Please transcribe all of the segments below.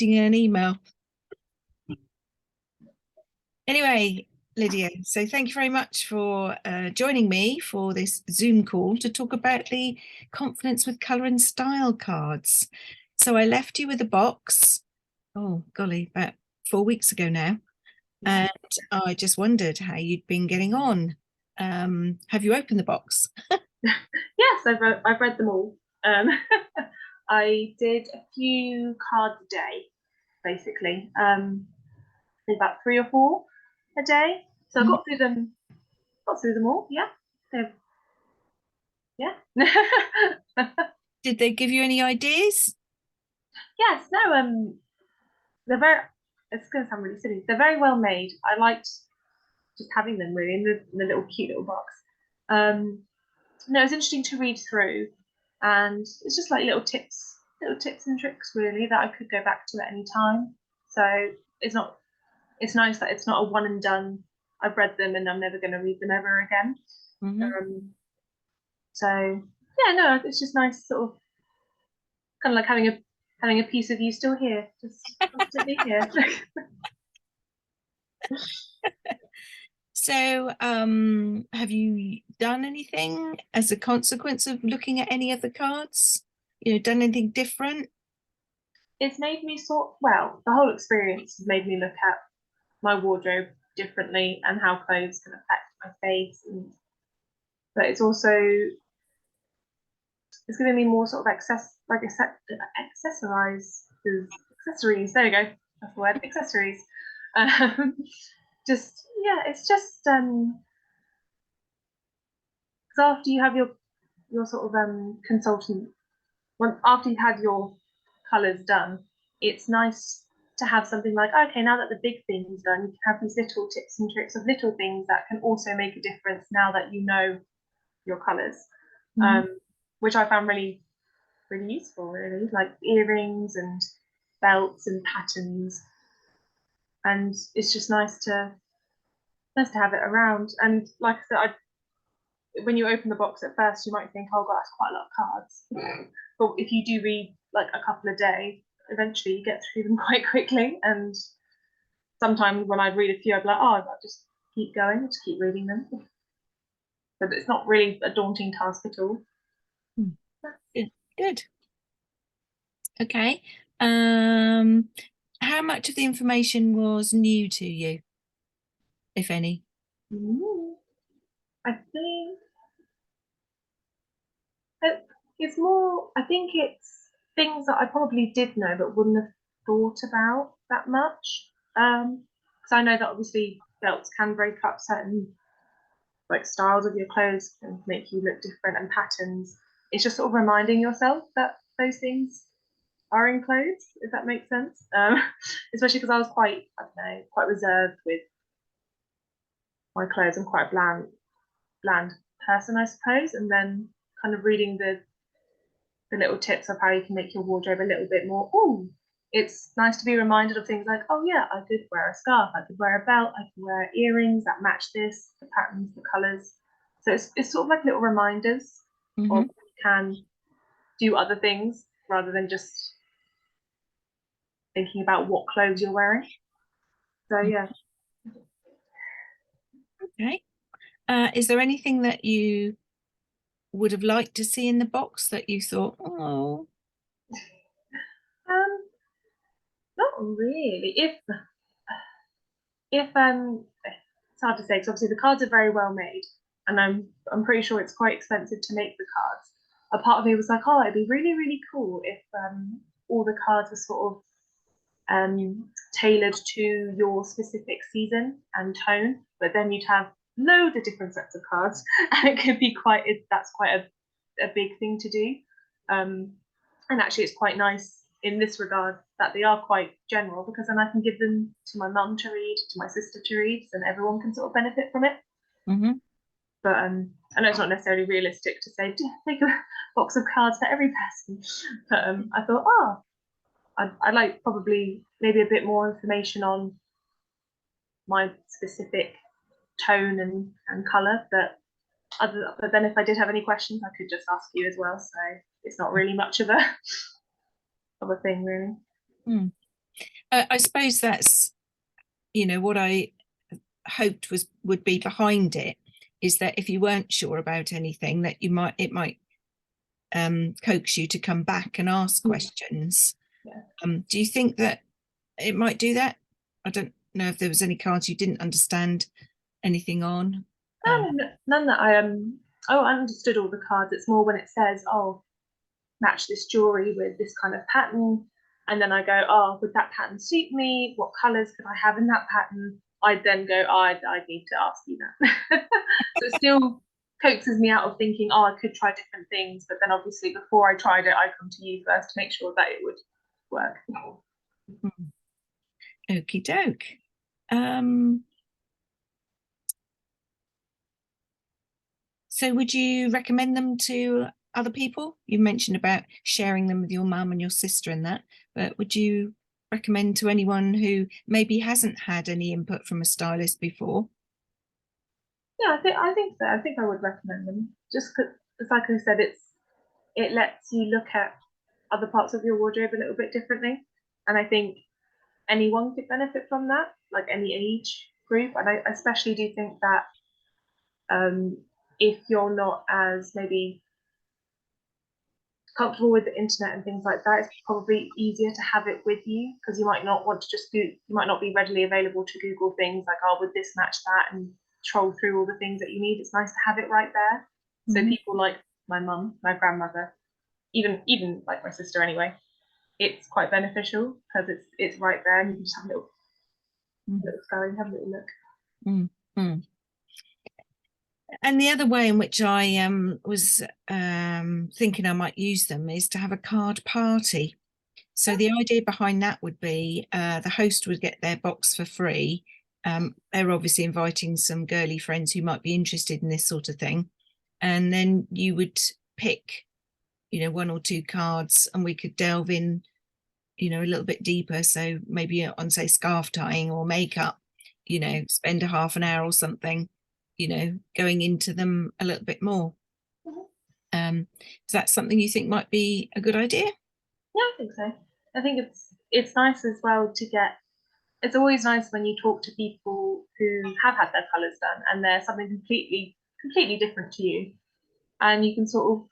drafting an email. Anyway, Lydia, so thank you very much for joining me for this Zoom call to talk about the Confidence with Colour and Style cards. So I left you with a box, oh golly, about 4 weeks ago now. And I just wondered how you'd been getting on. Have you opened the box? Yes, I've read them all. I did a few cards a day, basically. About 3 or 4 a day. So I got through them. All. Yeah. Yeah. Did they give you any ideas? Yes. No. They're very. It's going to sound really silly. They're very well made. I liked just having them really in the little cute little box. No, it was interesting to read through, and it's just like little tips and tricks really that I could go back to at any time. So it's nice that it's not a one and done. I've read them and I'm never going to read them ever again. So yeah, no, it's just nice, sort of, kind of like having a piece of you still here, just constantly here. So, have you done anything as a consequence of looking at any of the cards? You know, done anything different? It's made me the whole experience has made me look at my wardrobe differently and how clothes can affect my face, but it's giving me more sort of accessories. There we go. That's the word, accessories. Just yeah, it's just because after you have your sort of consultant, after you've had your colours done, it's nice to have something like, okay, now that the big thing's done, you can have these little tips and tricks of little things that can also make a difference now that you know your colours, which I found really, really useful, really, like earrings and belts and patterns. And it's just nice to have it around. And like I said, when you open the box at first, you might think, oh god, that's quite a lot of cards. But if you do read like a couple a day, eventually you get through them quite quickly. And sometimes when I'd read a few, I'd be like, oh, I'll just keep going, just keep reading them. But it's not really a daunting task at all. Good. Okay. How much of the information was new to you, if any? I think it's more. I think it's things that I probably did know but wouldn't have thought about that much. Because I know that obviously belts can break up certain like styles of your clothes and make you look different, and patterns. It's just sort of reminding yourself that those things are in clothes, if that makes sense. Especially because I was quite, I don't know, quite reserved with my clothes. I'm quite a bland person, I suppose. And then kind of reading the little tips of how you can make your wardrobe a little bit more, oh, it's nice to be reminded of things like, oh yeah, I could wear a scarf, I could wear a belt, I could wear earrings that match this, the patterns, the colours. So it's sort of like little reminders of you can do other things rather than just thinking about what clothes you're wearing. So yeah. Okay. Is there anything that you would have liked to see in the box that you thought, oh? Not really. If it's hard to say because obviously the cards are very well made, and I'm pretty sure it's quite expensive to make the cards. A part of me was like, oh, it'd be really, really cool if all the cards were sort of tailored to your specific season and tone, but then you'd have loads of different sets of cards, and it could be that's quite a big thing to do. And actually, it's quite nice in this regard that they are quite general, because then I can give them to my mum to read, to my sister to read, and everyone can sort of benefit from it. But I know it's not necessarily realistic to say take a box of cards for every person. But I thought, I'd like probably maybe a bit more information on my specific tone and colour. But then if I did have any questions, I could just ask you as well. So it's not really much of a thing, really. I suppose that's, what I hoped would be behind it, is that if you weren't sure about anything, that it might coax you to come back and ask questions. Yeah. Do you think that it might do that? I don't know if there was any cards you didn't understand anything on. None that I understood all the cards. It's more when it says, oh, match this jewelry with this kind of pattern. And then I go, oh, would that pattern suit me? What colours could I have in that pattern? I'd then go, oh, I need to ask you that. So it still coaxes me out of thinking, oh, I could try different things. But then obviously before I tried it, I come to you first to make sure that it would work. Okie doke. So would you recommend them to other people? You mentioned about sharing them with your mum and your sister and that, but would you recommend to anyone who maybe hasn't had any input from a stylist before? Yeah, I think so. I think I would recommend them. Just because, like I said, it lets you look at other parts of your wardrobe a little bit differently. And I think anyone could benefit from that, like any age group. And I especially do think that if you're not as maybe comfortable with the internet and things like that, it's probably easier to have it with you because you might not want to you might not be readily available to Google things like, oh, would this match that, and troll through all the things that you need. It's nice to have it right there. So people like my mum, my grandmother, even like my sister anyway, it's quite beneficial because it's right there and you can just have a little scurry, have a little look. And the other way in which I was thinking I might use them is to have a card party. So the idea behind that would be the host would get their box for free. They're obviously inviting some girly friends who might be interested in this sort of thing. And then you would pick, one or two cards and we could delve in, a little bit deeper. So maybe on, say, scarf tying or makeup, spend a half an hour or something, going into them a little bit more. Is that something you think might be a good idea? Yeah, I think so. I think it's nice as well to get. It's always nice when you talk to people who have had their colours done and they're something completely different to you, and you can sort of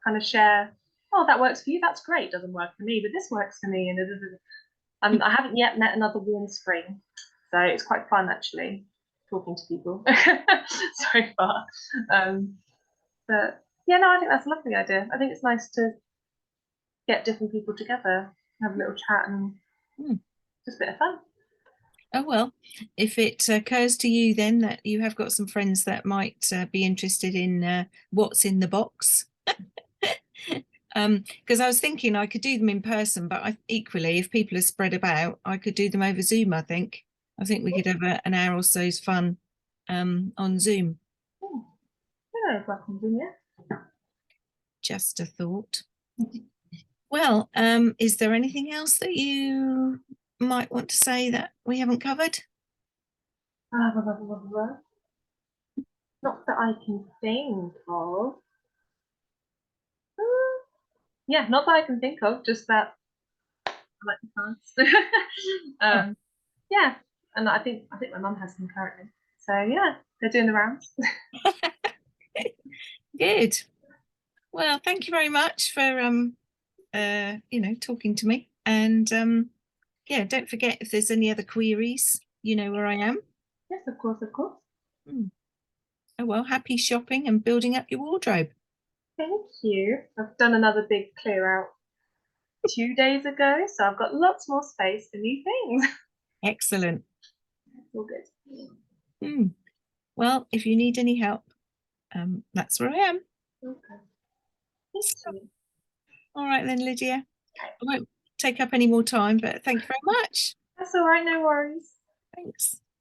kind of share. Oh, that works for you. That's great. Doesn't work for me, but this works for me. And I haven't yet met another warm spring, so it's quite fun actually talking to people so far. But yeah, no, I think that's a lovely idea. I think it's nice to get different people together, have a little chat, and just a bit of fun. Oh, well, if it occurs to you then that you have got some friends that might be interested in what's in the box. Because I was thinking I could do them in person, but equally, if people are spread about, I could do them over Zoom, I think. I think we could have an hour or so's fun on Zoom. Yeah, welcome, yeah. Just a thought. Well, is there anything else that you might want to say that we haven't covered? Not that I can think of. Yeah, not that I can think of, just that I like the cards. Yeah, and I think my mum has them currently. So yeah, they're doing the rounds. Good. Well, thank you very much for talking to me. And yeah, don't forget if there's any other queries, you know where I am. Yes, of course, of course. Oh well, happy shopping and building up your wardrobe. Thank you. I've done another big clear out 2 days ago, so I've got lots more space for new things. Excellent. It's all good. Well, if you need any help, that's where I am. Okay. Thank you. All right then, Lydia. I won't take up any more time, but thank you very much. That's all right, no worries. Thanks.